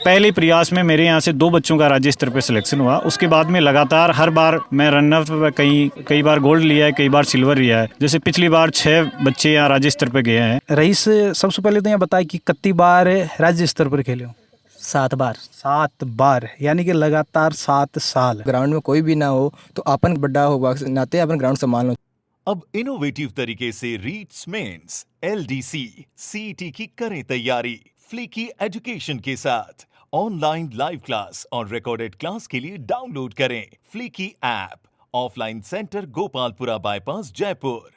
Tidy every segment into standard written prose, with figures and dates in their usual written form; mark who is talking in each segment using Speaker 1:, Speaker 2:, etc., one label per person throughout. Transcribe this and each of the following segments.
Speaker 1: पहले प्रयास में मेरे यहाँ से 2 बच्चों का राज्य स्तर पर सिलेक्शन हुआ। उसके बाद में लगातार हर बार मैं रनर कई बार गोल्ड लिया है, कई बार सिल्वर लिया है। जैसे पिछली बार 6 बच्चे यहाँ राज्य स्तर पर गए हैं।
Speaker 2: रईस, सबसे पहले तो यहाँ बताए कि कितनी बार राज्य स्तर पर खेले हो?
Speaker 3: 7 बार।
Speaker 2: 7 बार, यानी कि लगातार 7 साल।
Speaker 3: ग्राउंड में कोई भी ना हो तो अपन बड़ा होगा नाते अपन ग्राउंड संभाल लो।
Speaker 4: अब इनोवेटिव तरीके से रीट्स मेंस LDC CET की करें तैयारी फ्लीकी एजुकेशन के साथ। ऑनलाइन लाइव क्लास और रिकॉर्डेड क्लास के लिए डाउनलोड करें Fleeky app. Offline centre Gopalpura bypass Jaipur.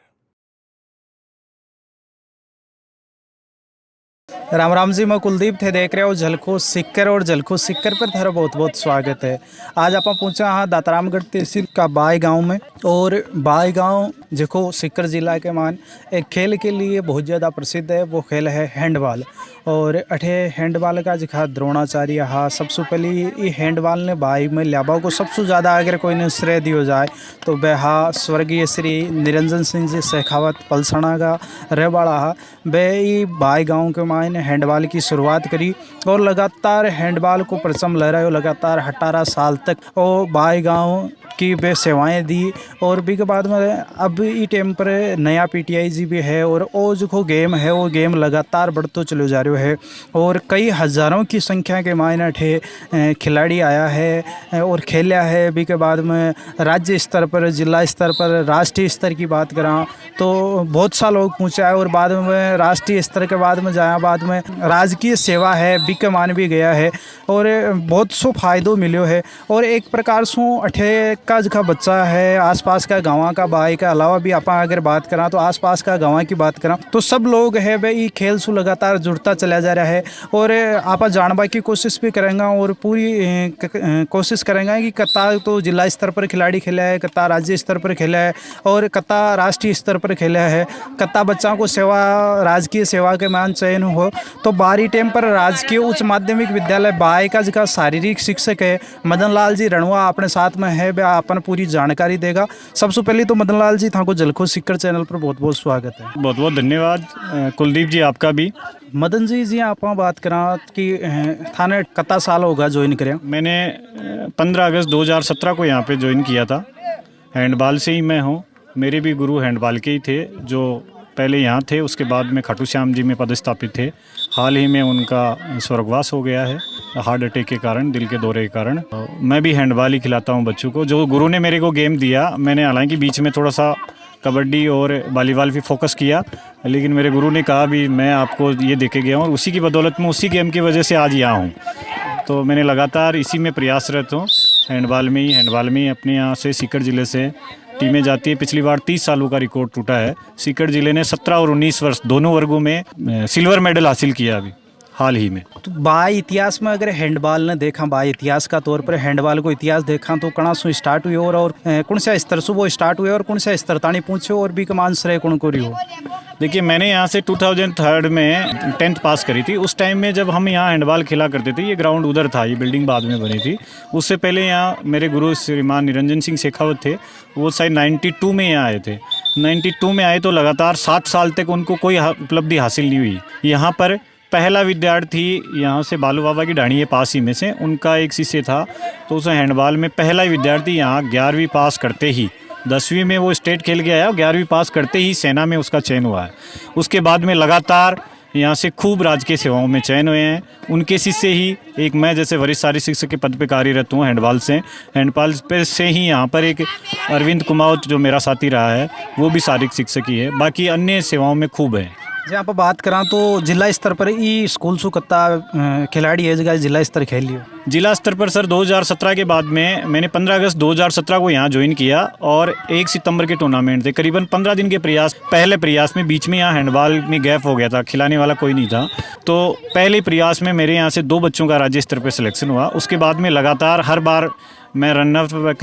Speaker 2: Ram Ram ji, मैं कुलदीप थे, देख रहे हो झलको सिक्कर। और झलको सिक्कर पर थारा बहुत बहुत स्वागत है। आज आप पहुंचा हाँ दातारामगढ़ तहसील का बाई गांव में। और बाई गांव जो सिक्कर जिला के मान एक खेल के लिए बहुत ज़्यादा प्रसिद्ध है, वो खेल है हैंडबॉल। और अठे हैंडबॉल का जिखा द्रोणाचार्य हाँ सबसे पहले ये हैंडबॉल ने बाई में लियाबा को सबसे ज़्यादा अगर कोई ने श्रेय दियो जाए तो वह हाँ स्वर्गीय श्री निरंजन सिंह जी शेखावत पलसणा का रहवाड़ा हा। वह बाई गाँव के मायने हैंडबॉल की शुरुआत करी और लगातार हैंडबॉल को परचम लहरायो। लगातार 18 साल तक और बाई गाँव की वे सेवाएं दी। और भी के बाद में अब ई टाइम पर नया PTI जी भी है। और वो जो गेम है वो गेम लगातार बढ़ते चलो जा रहे है। और कई हज़ारों की संख्या के मायने ठे खिलाड़ी आया है और खेला है। भी के बाद में राज्य स्तर पर, जिला स्तर पर, राष्ट्रीय स्तर की बात करा तो बहुत सा लोग पहुँचा है। और बाद में राष्ट्रीय स्तर के बाद में जाया, बाद में राजकीय सेवा है भी के मान भी गया है। और बहुत सो फायदों मिलो है। और एक प्रकार से अठे का जो बच्चा है आसपास का गाँव का बाई का अलावा भी आप अगर बात करा तो आसपास का गाँव की बात करा तो सब लोग है भाई खेल से लगातार जुड़ता चला जा रहा है। और आप जानबा की कोशिश भी करेंगे और पूरी कोशिश करेंगे कि कत्ता तो जिला स्तर पर खिलाड़ी खेला है, कत्ता राज्य स्तर पर खेला है और कत्ता राष्ट्रीय स्तर पर खेला है। कत्ता बच्चों को सेवा राजकीय सेवा के मान चयन हो तो बारी टाइम पर राजकीय उच्च माध्यमिक विद्यालय बाई का जिसका शारीरिक शिक्षक है मदन लाल जी रणवा अपने साथ में है। वह अपन पूरी जानकारी देगा। सबसे पहले तो मदन लाल जी था को झलको सिक्कर चैनल पर बहुत बहुत स्वागत है।
Speaker 1: बहुत बहुत धन्यवाद कुलदीप जी, आपका भी।
Speaker 2: मदन जी आप बात करा कि थाने कितना साल होगा ज्वाइन करें?
Speaker 1: मैंने 15 अगस्त 2017 को यहाँ पे ज्वाइन किया था। हैंडबॉल से ही मैं हूँ। मेरे भी गुरु हैंडबॉल के ही थे जो पहले यहाँ थे, उसके बाद में खाटू श्याम जी में पदस्थापित थे। हाल ही में उनका स्वर्गवास हो गया है हार्ट अटैक के कारण, दिल के दौरे के कारण। मैं भी हैंडबॉल ही खिलाता हूँ बच्चों को। जो गुरु ने मेरे को गेम दिया, मैंने हालांकि बीच में थोड़ा सा कबड्डी और वॉलीबॉल भी फोकस किया, लेकिन मेरे गुरु ने कहा भी मैं आपको ये देके गया हूँ और उसी की बदौलत में उसी गेम की वजह से आज यहाँ हूँ। तो मैंने लगातार इसी में प्रयासरत हूँ, हैंडबॉल में ही अपने यहाँ से सीकर ज़िले से टीमें जाती है। पिछली बार 30 सालों का रिकॉर्ड टूटा है। सीकर ज़िले ने 17 और 19 वर्ष दोनों वर्गों में सिल्वर मेडल हासिल किया अभी हाल ही में।
Speaker 2: तो बाई इतिहास में अगर हैंडबॉल ने देखा, बाई इतिहास का तौर पर हैंडबॉल को इतिहास देखा तो कणा से स्टार्ट हुई और कौन सा स्तर से वो स्टार्ट हुए और कौन सा स्तर तानी पूछे और भी कमान श्रेय कौन को रही हो?
Speaker 1: देखिए, मैंने यहाँ से 2003 में 10th पास करी थी। उस टाइम में जब हम यहाँ हैंडबॉल खेला करते थे, ये ग्राउंड उधर था, ये बिल्डिंग बाद में बनी थी। उससे पहले यहाँ मेरे गुरु श्रीमान निरंजन सिंह शेखावत थे, वो शायद 92 में यहाँ आए थे। 92 में आए तो लगातार 7 साल तक उनको कोई उपलब्धि हासिल नहीं हुई। यहाँ पर पहला विद्यार्थी यहाँ से बालू बाबा की ढाणी है पास ही में से, उनका एक शिष्य था, तो उस हैंडबॉल में पहला विद्यार्थी यहाँ 11वीं पास करते ही, 10वीं में वो स्टेट खेल के आया, 11वीं पास करते ही सेना में उसका चयन हुआ है। उसके बाद में लगातार यहाँ से खूब राजकीय सेवाओं में चयन हुए हैं। उनके शिष्य ही एक मैं जैसे वरिष्ठ शारीरिक शिक्षक के पद पर कार्यरत हूँ हैंडबॉल पे से ही यहाँ पर एक अरविंद कुमावत जो मेरा साथी रहा है वो भी शारीरिक शिक्षक ही है। बाकी अन्य सेवाओं में खूब है।
Speaker 2: जी आप बात करा तो जिला स्तर पर ई स्कूल से कितना खिलाड़ी है जगह जिला स्तर खेल लियो?
Speaker 1: जिला स्तर पर सर 2017 के बाद में मैंने 15 अगस्त 2017 को यहाँ ज्वाइन किया और 1 सितंबर के टूर्नामेंट थे। करीबन 15 दिन के पहले प्रयास में बीच में यहाँ हैंडबॉल में गैप हो गया था, खिलाने वाला कोई नहीं था। तो पहले प्रयास में मेरे यहाँ से 2 बच्चों का राज्य स्तर पर सिलेक्शन हुआ। उसके बाद में लगातार हर बार मैं रनर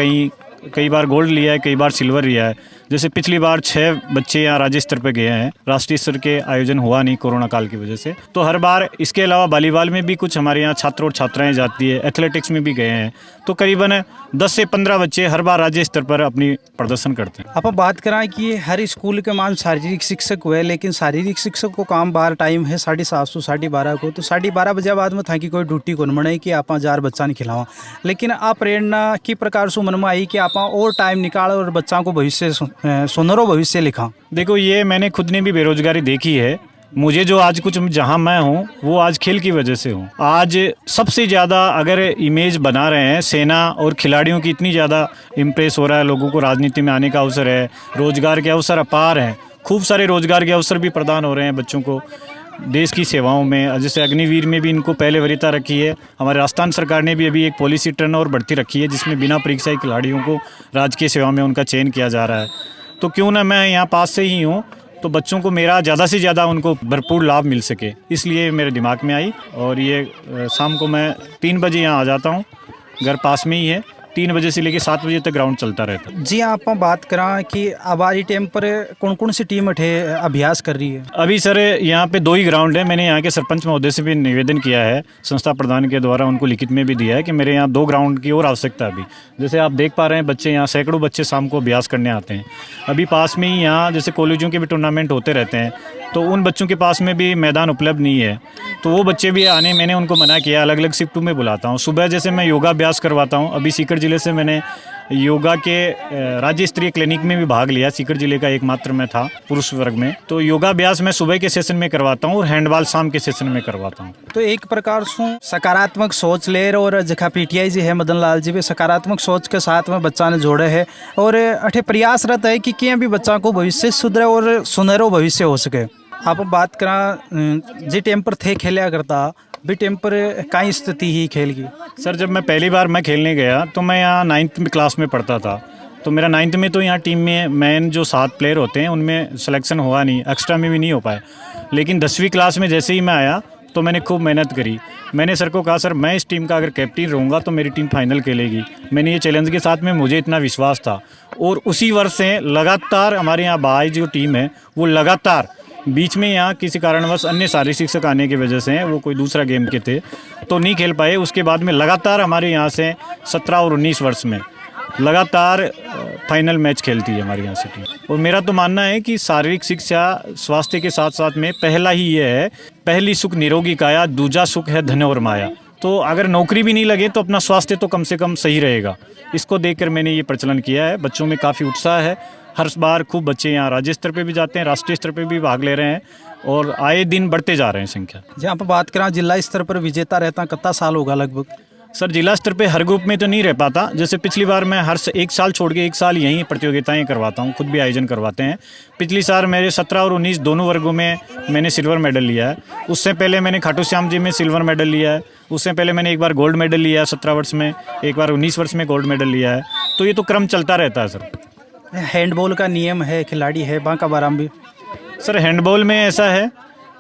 Speaker 1: कई बार गोल्ड लिया है, कई बार सिल्वर लिया है। जैसे पिछली बार 6 बच्चे यहाँ राज्य स्तर पर गए हैं, राष्ट्रीय स्तर के आयोजन हुआ नहीं कोरोना काल की वजह से, तो हर बार इसके अलावा वॉलीबॉल में भी कुछ हमारे यहाँ छात्र और छात्राएं जाती है, एथलेटिक्स में भी गए हैं, तो करीबन 10 से 15 बच्चे हर बार राज्य स्तर पर अपनी प्रदर्शन करते हैं।
Speaker 2: आप बात करें कि हर स्कूल के मान शारीरिक शिक्षक हुए, लेकिन शारीरिक शिक्षक को काम बार टाइम है 7:30 से 12:30 को, तो 12:30 बजे बाद में था कि कोई ड्यूटी को बने कि आप 4 बच्चा नहीं खिलावा, लेकिन आप प्रेरणा की प्रकार से मन में आई कि आप और टाइम निकाल और बच्चा को भविष्य सुनहरो भविष्य लिखा।
Speaker 1: देखो, ये मैंने खुद ने भी बेरोजगारी देखी है। मुझे जो आज कुछ जहां मैं हूं वो आज खेल की वजह से हूं। आज सबसे ज़्यादा अगर इमेज बना रहे हैं सेना और खिलाड़ियों की, इतनी ज़्यादा इम्प्रेस हो रहा है, लोगों को राजनीति में आने का अवसर है, रोजगार के अवसर अपार हैं, खूब सारे रोजगार के अवसर भी प्रदान हो रहे हैं बच्चों को देश की सेवाओं में। जैसे अग्निवीर में भी इनको पहले वरीयता रखी है। हमारे राजस्थान सरकार ने भी अभी एक पॉलिसी टर्न और बढ़ती रखी है जिसमें बिना परीक्षा के खिलाड़ियों को राजकीय सेवा में उनका चयन किया जा रहा है। तो क्यों ना मैं यहाँ पास से ही हूँ, तो बच्चों को मेरा ज़्यादा से ज़्यादा उनको भरपूर लाभ मिल सके, इसलिए मेरे दिमाग में आई। और ये शाम को मैं 3 बजे यहाँ आ जाता हूँ, घर पास में ही है, 3 बजे से लेकर 7 बजे तक ग्राउंड चलता रहता है।
Speaker 2: जी, आप बात करें कि हमारी टाइम पर कौन कौन सी टीम अभ्यास कर रही है?
Speaker 1: अभी सर यहाँ पे 2 ही ग्राउंड है। मैंने यहाँ के सरपंच महोदय से भी निवेदन किया है, संस्था प्रधान के द्वारा उनको लिखित में भी दिया है कि मेरे यहाँ 2 ग्राउंड की और आवश्यकता है अभी। जैसे आप देख पा रहे हैं, बच्चे यहाँ सैकड़ों बच्चे शाम को अभ्यास करने आते हैं। अभी पास में ही यहाँ जैसे कॉलेजों के भी टूर्नामेंट होते रहते हैं, तो उन बच्चों के पास में भी मैदान उपलब्ध नहीं है, तो वो बच्चे भी आने, मैंने उनको मना किया। अलग अलग शिफ्टों में बुलाता हूँ। सुबह जैसे मैं योगाभ्यास करवाता हूँ। अभी सीकर जिले से मैंने योगा के राज्य स्तरीय क्लिनिक में भी भाग लिया। सीकर जिले का एकमात्र मैं था पुरुष वर्ग में। तो योगाभ्यास मैं सुबह के सेशन में करवाता हूँ और हैंडबॉल शाम के सेशन में करवाता हूँ।
Speaker 2: तो एक प्रकार से सकारात्मक सोच ले और जखा पीटीआई जी है मदन लाल जी भी सकारात्मक सोच के साथ में बच्चा ने जोड़े है और अठे प्रयासरत है कि क्या भी बच्चा को भविष्य सुधरे और सुनहरो भविष्य हो सके। आप बात करा जी टाइम पर थे खेलिया करता, भी टाइम पर कई स्थिति ही खेल की?
Speaker 1: सर, जब मैं पहली बार मैं खेलने गया तो मैं यहाँ 9th क्लास में पढ़ता था। तो मेरा 9th में तो यहाँ टीम में मैन जो 7 प्लेयर होते हैं उनमें सिलेक्शन हुआ नहीं, एक्स्ट्रा में भी नहीं हो पाया। लेकिन 10वीं क्लास में जैसे ही मैं आया तो मैंने खूब मेहनत करी। मैंने सर को कहा, सर मैं इस टीम का अगर कैप्टन रहूँगा तो मेरी टीम फाइनल खेलेगी। मैंने ये चैलेंज के साथ में, मुझे इतना विश्वास था। और उसी वर्ष से लगातार हमारे यहाँ बाई जो टीम है वो लगातार, बीच में यहाँ किसी कारणवश अन्य शारीरिक शिक्षक आने की वजह से, वो कोई दूसरा गेम के थे तो नहीं खेल पाए। उसके बाद में लगातार हमारे यहाँ से 17 और 19 वर्ष में लगातार फाइनल मैच खेलती है हमारे यहाँ से टीम। और मेरा तो मानना है कि शारीरिक शिक्षा स्वास्थ्य के साथ साथ में पहला ही ये है, पहली सुख निरोगी काया, दूजा सुख है धन और माया। तो अगर नौकरी भी नहीं लगे तो अपना स्वास्थ्य तो कम से कम सही रहेगा। इसको देखकर मैंने ये प्रचलन किया है। बच्चों में काफ़ी उत्साह है। हर बार खूब बच्चे यहाँ राज्य स्तर पे भी जाते हैं, राष्ट्रीय स्तर पे भी भाग ले रहे हैं और आए दिन बढ़ते जा रहे हैं संख्या।
Speaker 2: जहाँ पर बात करें जिला स्तर पर विजेता रहता कितना साल होगा लगभग?
Speaker 1: सर, जिला स्तर पे हर ग्रुप में तो नहीं रह पाता। जैसे पिछली बार मैं हर 1 साल छोड़ के 1 साल यहीं प्रतियोगिताएं करवाता हूँ, खुद भी आयोजन करवाते हैं। पिछली साल मेरे 17 और 19 दोनों वर्गों में मैंने सिल्वर मेडल लिया है। उससे पहले मैंने खाटू श्याम जी में सिल्वर मेडल लिया है। उससे पहले मैंने एक बार गोल्ड मेडल लिया है 17 वर्ष में, एक बार 19 वर्ष में गोल्ड मेडल लिया है। तो ये तो क्रम चलता रहता है सर।
Speaker 2: हैंडबॉल का नियम है, खिलाड़ी है बांका बाराम भी?
Speaker 1: सर, हैंडबॉल में ऐसा है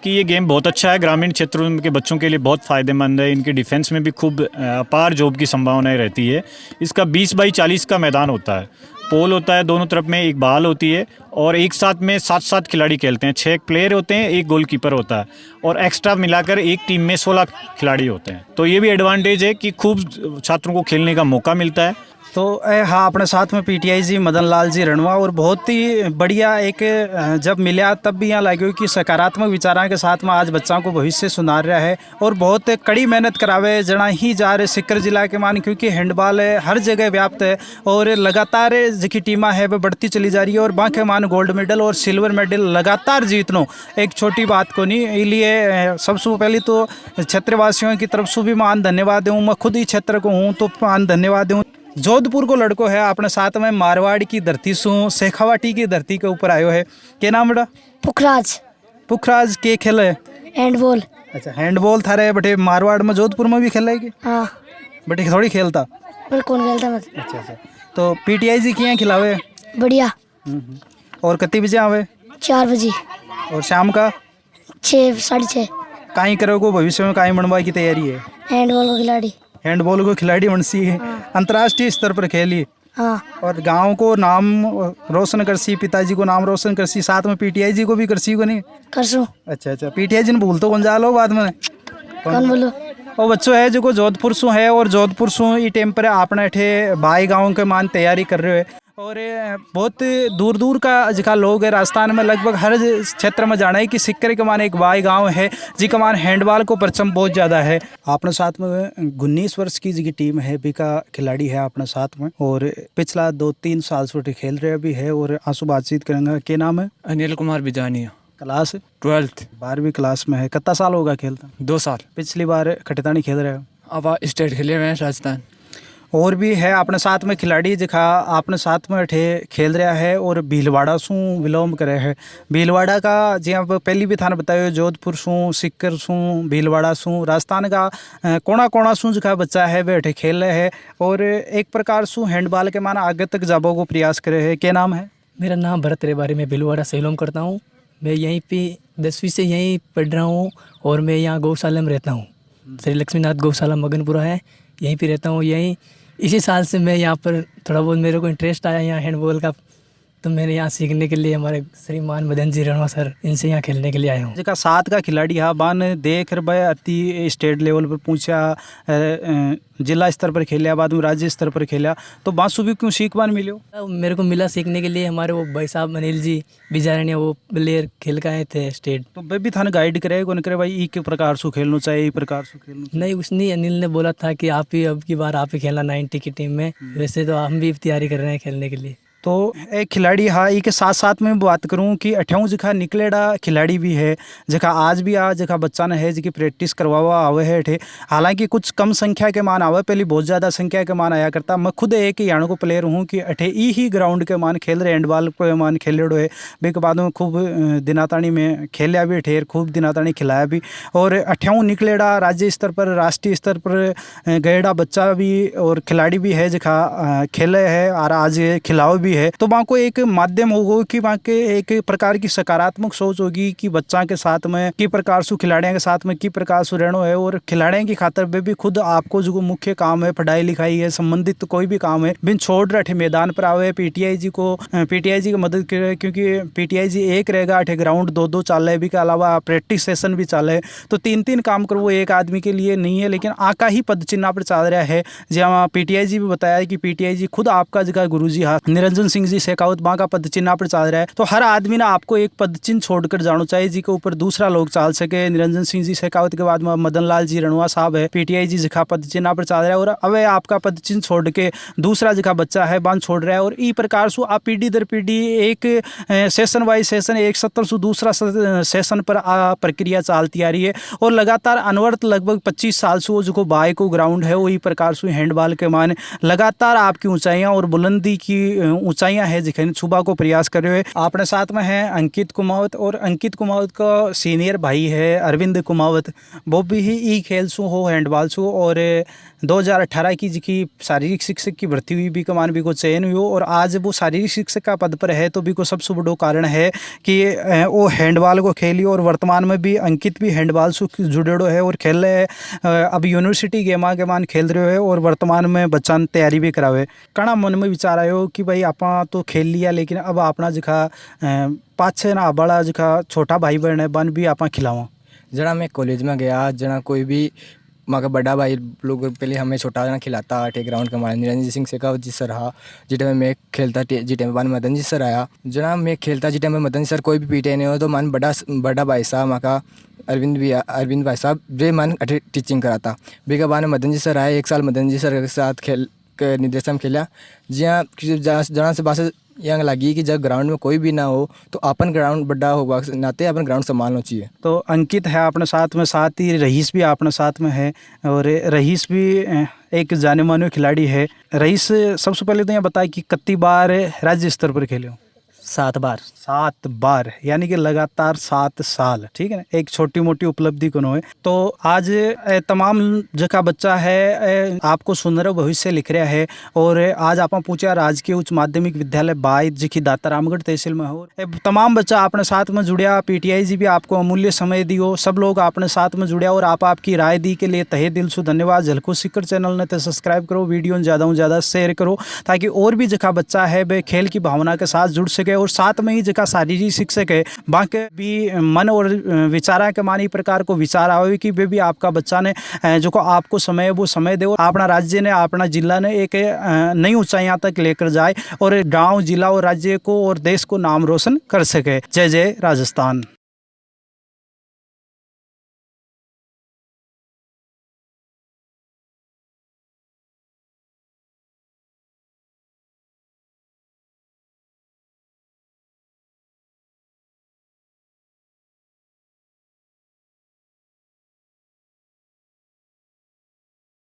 Speaker 1: कि ये गेम बहुत अच्छा है, ग्रामीण क्षेत्रों के बच्चों के लिए बहुत फ़ायदेमंद है। इनके डिफेंस में भी खूब अपार जॉब की संभावनाएं रहती है। इसका 20 बाई 40 का मैदान होता है, पोल होता है, दोनों तरफ में एक बाल होती है और एक साथ में 7-7 खिलाड़ी खेलते हैं। 6 प्लेयर होते हैं, 1 गोलकीपर होता है और एक्स्ट्रा मिलाकर एक टीम में 16 खिलाड़ी होते हैं। तो ये भी एडवांटेज है कि खूब छात्रों को खेलने का मौका मिलता है।
Speaker 2: तो हाँ, अपने साथ में पीटीआई जी मदन लाल जी रणवा और बहुत ही बढ़िया एक जब मिला तब भी यहाँ लगे कि सकारात्मक विचारों के साथ में आज बच्चों को भविष्य सुधार रहा है और बहुत कड़ी मेहनत करावे जना ही जा रहे सीकर जिला के मान, क्योंकि हैंडबॉल हर जगह व्याप्त है और लगातार जिसकी टीमा है वह बढ़ती चली जा रही है और बाकी मान गोल्ड मेडल और सिल्वर मेडल लगातार जीतनो एक छोटी बात को नहीं। इसलिए सबसे पहले तो क्षेत्रवासियों की तरफ से भी मान धन्यवाद दूँ। मैं खुद ही क्षेत्र को हूँ तो मान धन्यवाद दूँ। जोधपुर को लड़को है अपने साथ में, मारवाड़ की धरती सु शेखावाटी की धरती के ऊपर आयो है। क्या नाम बेटा?
Speaker 5: पुखराज।
Speaker 2: पुखराज के खेल है?
Speaker 5: हैंडबॉल।
Speaker 2: अच्छा, हैंडबॉल था रहे बटे मारवाड़ में, जोधपुर में भी खेला है कि?
Speaker 5: हाँ
Speaker 2: बटे थोड़ी खेलता?
Speaker 5: पर कौन खेलता मत।
Speaker 2: अच्छा अच्छा। तो पीटीआई जी किया खिलावे?
Speaker 5: बढ़िया।
Speaker 2: और कितने बजे आवे?
Speaker 5: 4 बजे।
Speaker 2: और शाम का?
Speaker 5: 6 साढ़े 6।
Speaker 2: काई करोगे भविष्य में, काई बनवा की तैयारी है?
Speaker 5: हैंडबॉल का खिलाड़ी।
Speaker 2: हैंडबॉल को खिलाड़ी बनसी है। अंतर्राष्ट्रीय स्तर पर खेली?
Speaker 5: हाँ
Speaker 2: और गांव को नाम रोशन करसी, पिताजी को नाम रोशन करसी, साथ में पीटीआई जी को भी करसी को नहीं?
Speaker 5: करसू
Speaker 2: अच्छा, पीटीआई जी ने भूल तो कौन जा लो बाद में?
Speaker 5: कौन बोलो?
Speaker 2: और बच्चों है जो को जोधपुर सु है, और जोधपुर सु ई टाइम पर आपने अठे बाई गाँव के मान तैयारी कर रहे हो, और बहुत दूर दूर का जिका लोग है राजस्थान में, लगभग हर क्षेत्र में जाना है कि सिक्कर के मान एक बाई गांव है जी का मान हैंडबॉल को परचम बहुत ज़्यादा है। आपने साथ में 19 वर्ष की जी की टीम है भी का खिलाड़ी है आपने साथ में, और पिछला 2-3 साल से खेल रहे भी है, और आंसू बातचीत करेंगे। क्या नाम है?
Speaker 6: अनिल कुमार बिजानिया।
Speaker 2: क्लास
Speaker 6: 12th
Speaker 2: 12वीं क्लास में है। कितना साल होगा खेलता?
Speaker 6: 2 साल।
Speaker 2: पिछली बार खटितानी खेल रहे हो?
Speaker 6: अब स्टेट खेले हुए हैं राजस्थान।
Speaker 2: और भी है अपने साथ में खिलाड़ी जिखा आपने साथ में ठे खेल रहा है, और भीलवाड़ा सू विलोम करे है। भीलवाड़ा का जी आप पहली भी थाने बतायो, जोधपुर सू, सिक्कर सू, भीलवाड़ा सू, राजस्थान का कोना कोना सू जिखा बच्चा है वे ठे खेल रहे है, और एक प्रकार सू हैंडबॉल के माना आगे तक जाबो को प्रयास करे है। क्या नाम है?
Speaker 7: मेरा नाम भरत रेबारी, मैं भीलवाड़ा से बिलोंग करता हूँ। मैं यहीं पे 10वीं से यहीं पढ़ रहा हूँ, और मैं यहाँ गौशाला में रहता हूँ। श्री लक्ष्मीनाथ गौशाला मगनपुरा है, यहीं पे रहता हूँ। यहीं इसी साल से मैं यहाँ पर थोड़ा बहुत मेरे को इंटरेस्ट आया यहाँ हैंडबॉल का, तो मैंने यहाँ सीखने के लिए हमारे श्रीमान मदन जी रणवा सर, इनसे यहाँ खेलने के लिए आया हूँ।
Speaker 2: जिका 7 का खिलाड़ी है बान देख रहे अति स्टेट लेवल पर पूछा, जिला स्तर पर खेलिया, बाद में राज्य स्तर पर खेलिया, तो बांसु भी क्यों सीख बान मिलो?
Speaker 7: मेरे को मिला सीखने के लिए, हमारे वो भाई साहब अनिल जी बिजारनिया वो प्लेयर खेल के आए थे स्टेट,
Speaker 2: तो वे भी थाने गाइड करे कौन करे भाई ई के प्रकार से खेलना चाहिए, ई प्रकार से खेलना?
Speaker 7: नहीं, उसने अनिल ने बोला था कि आप ही अब की बार आप ही खेलना 90 की टीम में। वैसे तो हम भी तैयारी कर रहे हैं खेलने के लिए।
Speaker 2: तो एक खिलाड़ी हाँ ई के साथ साथ में बात करूं कि 28 जिखा निकलेड़ा खिलाड़ी भी है, जिखा आज भी आ जिखा बच्चा ने है जिकी प्रैक्टिस करवावा आवे है ठे। हालांकि कुछ कम संख्या के मान आवे, पहले बहुत ज़्यादा संख्या के मान आया करता। मैं खुद एक यानो को प्लेयर हूँ कि अठे ही ग्राउंड के मान खेल रहे हैंडबॉल के मान खेलेड़ो है। बे के बाद में खूब दिनातानी में खेलिया भी ठेर, खूब दिनातानी खिलाया भी, और 28 निकलेड़ा राज्य स्तर पर राष्ट्रीय स्तर पर गएड़ा बच्चा भी और खिलाड़ी भी है जिखा खेले है और आज खिलाओ भी है। तो वहाँ को एक माध्यम होगा कि वहाँ के एक प्रकार की सकारात्मक सोच होगी कि बच्चा के साथ में की प्रकार से खिलाड़ियों के साथ में की प्रकार से रहना है, और खिलाड़ियों की खातर वे भी खुद आपको जो मुख्य काम है पढ़ाई लिखाई है संबंधित तो कोई भी काम है बिन छोड़ रहे मैदान पर आवे, पीटीआई जी की मदद करे, क्योंकि पीटीआई जी एक रहेगा अठे ग्राउंड 2-2 चाले भी के अलावा प्रैक्टिस सेशन भी चाले, तो 3-3 काम कर वो एक आदमी के लिए नहीं है। लेकिन आका ही पद चिन्ह पर चल रहा है, जहाँ पीटीआई जी भी बताया कि पीटीआई जी खुद आपका जगह गुरु जी हाथ निरंजन सिंह जी शेखावत माँ का पद चिन्ह पर चल रहा है। तो हर आदमी ना आपको एक पद चिन्ह छोड़कर जाना चाहिए जी के ऊपर दूसरा लोग चाल सके। निरंजन सिंह जी शेखावत के बाद में मदन लाल जी रणवा साहब है, पीटीआई जी जिखा पद चिन्ह पर चल रहा है, और अब आपका पद चिन्ह छोड़ के दूसरा जिखा बच्चा है बांध छोड़ रहा है। और ई प्रकार से आप पीढ़ी दर पीढ़ी एक सेशन वाइज सेशन एक सत्र से दूसरा सेशन पर प्रक्रिया चलती आ रही है, और लगातार अनवर्त लगभग 25 साल से वो जो बाई को ग्राउंड है वही प्रकार से हैंडबॉल के मान लगातार आपकी ऊंचाइयां और बुलंदी की ऊंचाइयां है जिखन छुबा को प्रयास कर रहे हो। आपने साथ में है अंकित कुमावत, और अंकित कुमावत का सीनियर भाई है अरविंद कुमावत, वो भी ही ई खेल सु हो हैंडबॉल सु, और 2018 की जिकी शारीरिक शिक्षक की भर्ती हुई भी कमान भी को चयन हुई, और आज वो शारीरिक शिक्षक का पद पर है। तो भी को सबसे बड़ो कारण है कि वो हैंडबॉल को खेली, और वर्तमान में भी अंकित भी हैंडबॉल से जुड़ेड़ो है और खेल रहे हैं। अब यूनिवर्सिटी गेमा के मान खेल रहे हो, और वर्तमान में बच्चा तैयारी भी करावे। कणा मन में विचार आयो कि भाई आपा तो खेल लिया, लेकिन अब अपना जिखा पाछे ना बड़ा जिखा छोटा भाई बहन है बन भी आपा खिलावा।
Speaker 3: जना मैं कॉलेज में गया, जना कोई भी माँ का बड़ा भाई लोग पहले हमें छोटा जना खिलाता आटे ग्राउंड का हमारे निरंजन सिंह शेखावत जी सर हा, जिस टाइम मैं खेलता जी टाइम मान मदन जी सर आया, जना मैं खेलता जिस टाइम में मदन सर कोई भी पीटे नहीं हो, तो मान बड़ा भाई साहब माँ का अरविंद भाई साहब वे मान टीचिंग कराता। बे के बाद मदन जी सर आए, 1 साल मदन जी सर के साथ खेल के निर्देशन खेला, जहाँ से बात यहाँ लगी कि जब ग्राउंड में कोई भी ना हो तो अपन ग्राउंड बड़ा होगा नाते अपन ग्राउंड संभालना चाहिए। तो अंकित है अपने साथ में, साथ ही रईस भी अपने साथ में है, और रईस भी एक जाने माने खिलाड़ी है। रईस सबसे पहले तो यहाँ बताया कि कितनी बार राज्य स्तर पर खेले हो?
Speaker 7: 7 बार।
Speaker 2: 7 बार यानी कि लगातार 7 साल, ठीक है ना, एक छोटी मोटी उपलब्धि को है। तो आज तमाम जगह बच्चा है आपको सुंदर भविष्य लिख रहा है। और आज आप पूछा राजकीय उच्च माध्यमिक विद्यालय बाई जी की दाता रामगढ़ तहसील में हो, तमाम बच्चा अपने साथ में जुड़िया। पीटीआई जी भी आपको अमूल्य समय दियो, सब लोग अपने साथ में जुड़िया और आपकी राय दी के लिए तहे दिल से धन्यवाद। झलको सिक्कर चैनल ने तो सब्सक्राइब करो, वीडियो ज़्यादा से ज़्यादा शेयर करो, ताकि और भी जगह बच्चा है वे खेल की भावना के साथ जुड़ सके और साथ में ही जगह शारीरिक शिक्षक है बाकी भी मन और विचारा के मानी प्रकार को विचार आवे कि वे भी आपका बच्चा ने जो को आपको समय है वो समय दे और अपना राज्य ने अपना जिला ने एक नई ऊंचाइयां तक लेकर जाए और गांव जिला और राज्य को और देश को नाम रोशन कर सके। जय जय राजस्थान।